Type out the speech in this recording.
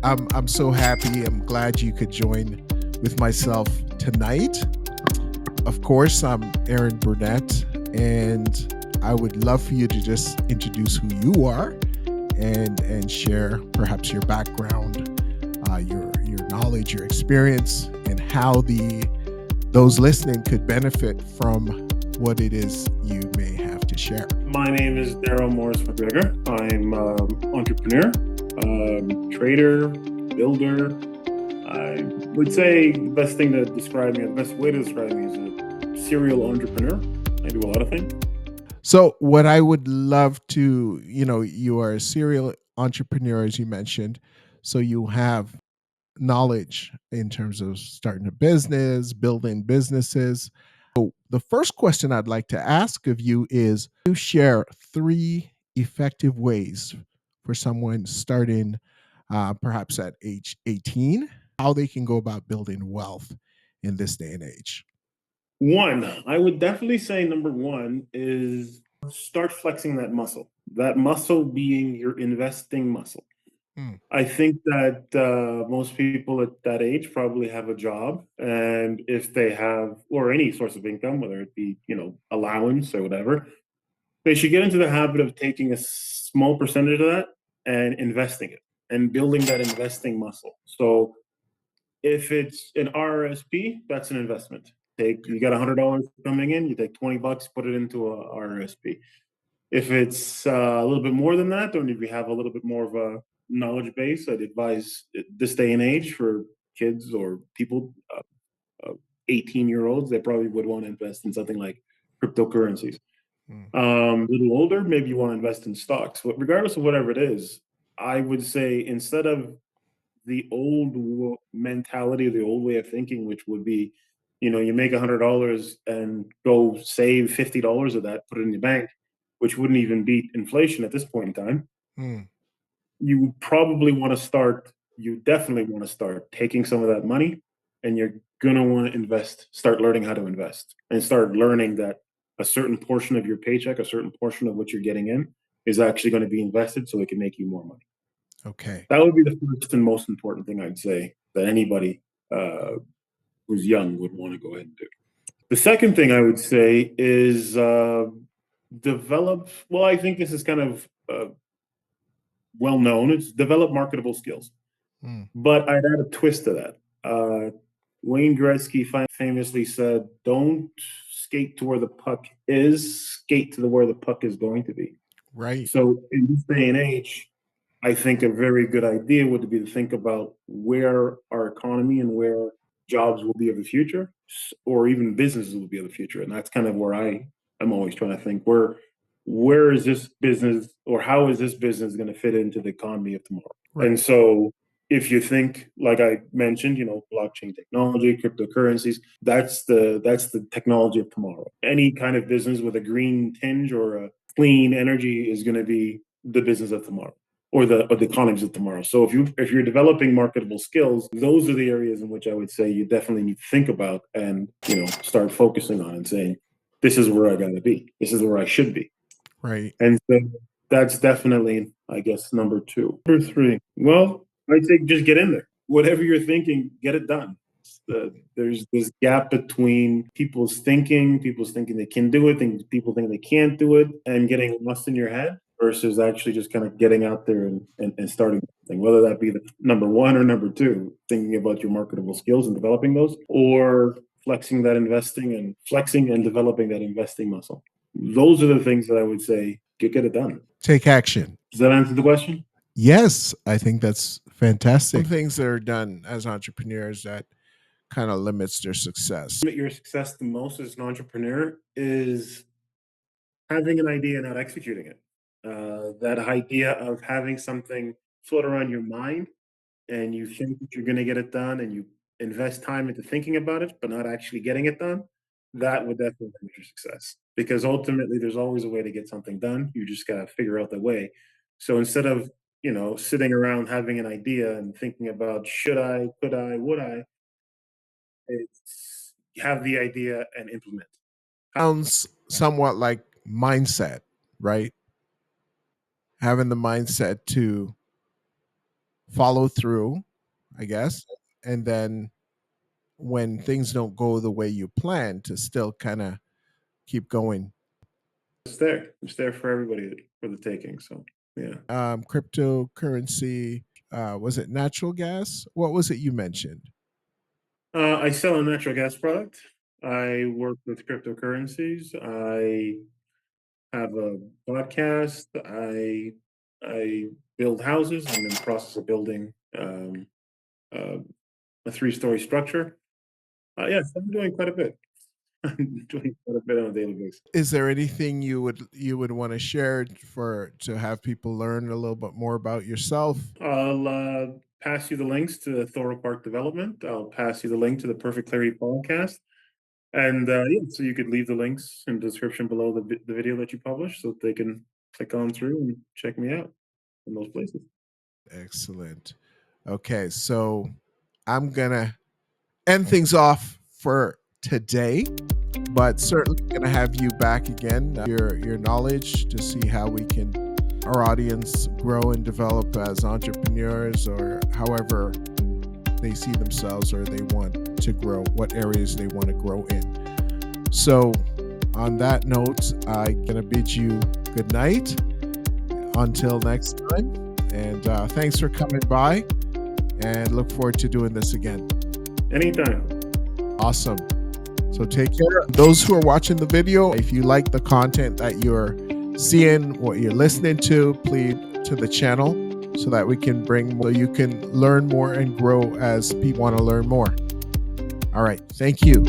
I'm so happy. I'm glad you could join with myself tonight. Of course, I'm Arron Burnett, and I would love for you to just introduce who you are and share perhaps your background, your knowledge, your experience, and how those listening could benefit from what it is you may have to share. My name is Darryl McGregor. I'm an entrepreneur, trader, builder. I would say the best thing to describe me, the best way to describe me is a serial entrepreneur. I do a lot of things. So what I would love to, you are a serial entrepreneur, as you mentioned. So you have knowledge in terms of starting a business, building businesses. So the first question I'd like to ask of you is, you share 3 effective ways for someone starting perhaps at age 18, how they can go about building wealth in this day and age. One, I would definitely say number one is start flexing that muscle. That muscle being your investing muscle. Mm. I think that most people at that age probably have a job, and if they have, or any source of income, whether it be allowance or whatever, they should get into the habit of taking a small percentage of that and investing it and building that investing muscle. So if it's an RRSP, that's an investment. You got $100 coming in, you take $20, put it into a RRSP. If it's a little bit more than that, or if you have a little bit more of a knowledge base, I'd advise this day and age for kids or people, 18-year-olds, they probably would want to invest in something like cryptocurrencies. Mm. A little older, maybe you want to invest in stocks. But regardless of whatever it is, I would say instead of the old mentality, the old way of thinking, which would be, you make $100 and go save $50 of that, put it in your bank, which wouldn't even beat inflation at this point in time. Mm. You would probably want to start. You definitely want to start taking some of that money, and you're gonna want to start learning how to invest, and start learning that a certain portion of your paycheck, a certain portion of what you're getting in, is actually going to be invested, so it can make you more money. Okay. That would be the first and most important thing I'd say that anybody uh, who's young would want to go ahead and do. The second thing I would say is develop. Well, I think this is kind of well known. It's develop marketable skills. Mm. But I'd add a twist to that. Wayne Gretzky famously said, "Don't skate to where the puck is, skate to where the puck is going to be." Right. So in this day and age, I think a very good idea would be to think about where our economy and where jobs will be of the future, or even businesses will be of the future. And that's kind of where I'm always trying to think, where is this business, or how is this business going to fit into the economy of tomorrow? Right. And so if you think, like I mentioned, blockchain technology, cryptocurrencies, that's the technology of tomorrow. Any kind of business with a green tinge or a clean energy is going to be the business of tomorrow, or the economies of tomorrow. So if you're developing marketable skills, those are the areas in which I would say you definitely need to think about and start focusing on and saying, this is where I got to be. This is where I should be. Right. And so that's definitely, I guess, number 2. Number 3, well, I'd say just get in there. Whatever you're thinking, get it done. There's this gap between people's thinking they can do it, and people think they can't do it, and getting lost in your head versus actually just kind of getting out there and starting something, whether that be the number 1 or number 2, thinking about your marketable skills and developing those, or flexing and developing that investing muscle. Those are the things that I would say get it done. Take action. Does that answer the question? Yes, I think that's fantastic. Some things that are done as entrepreneurs that kind of limits their success. Your success the most as an entrepreneur is having an idea and not executing it. That idea of having something float around your mind, and you think that you're going to get it done, and you invest time into thinking about it, but not actually getting it done, that would definitely limit your success. Because ultimately, there's always a way to get something done. You just got to figure out the way. So instead of sitting around having an idea and thinking about should I, could I, would I, it's have the idea and implement. Sounds somewhat like mindset, right? Having the mindset to follow through, I guess, and then when things don't go the way you plan, to still kind of keep going. It's there for everybody for the taking. So yeah. Cryptocurrency, was it natural gas? What was it you mentioned? I sell a natural gas product. I work with cryptocurrencies. I have a podcast. I build houses. I'm in the process of building uh, a three-story structure. Yes, I'm doing quite a bit. I'm doing quite a bit on a daily basis. Is there anything you would want to share for to have people learn a little bit more about yourself? I'll pass you the links to Thorough Park Development. I'll pass you the link to the Perfect Clarity podcast. And yeah, so you could leave the links in the description below the video that you publish so that they can click on through and check me out in those places. Excellent. Okay, so I'm gonna end things off for today, but certainly gonna have you back again. Your knowledge to see how we can our audience grow and develop as entrepreneurs, or however they see themselves or they want to grow, what areas they want to grow in. So, on that note, I'm gonna bid you good night until next time, and thanks for coming by. And look forward to doing this again. Anytime. Awesome. So take care. Those who are watching the video, if you like the content that you're seeing, what you're listening to, please to the channel so that we can bring more, so you can learn more and grow as people want to learn more. All right. Thank you.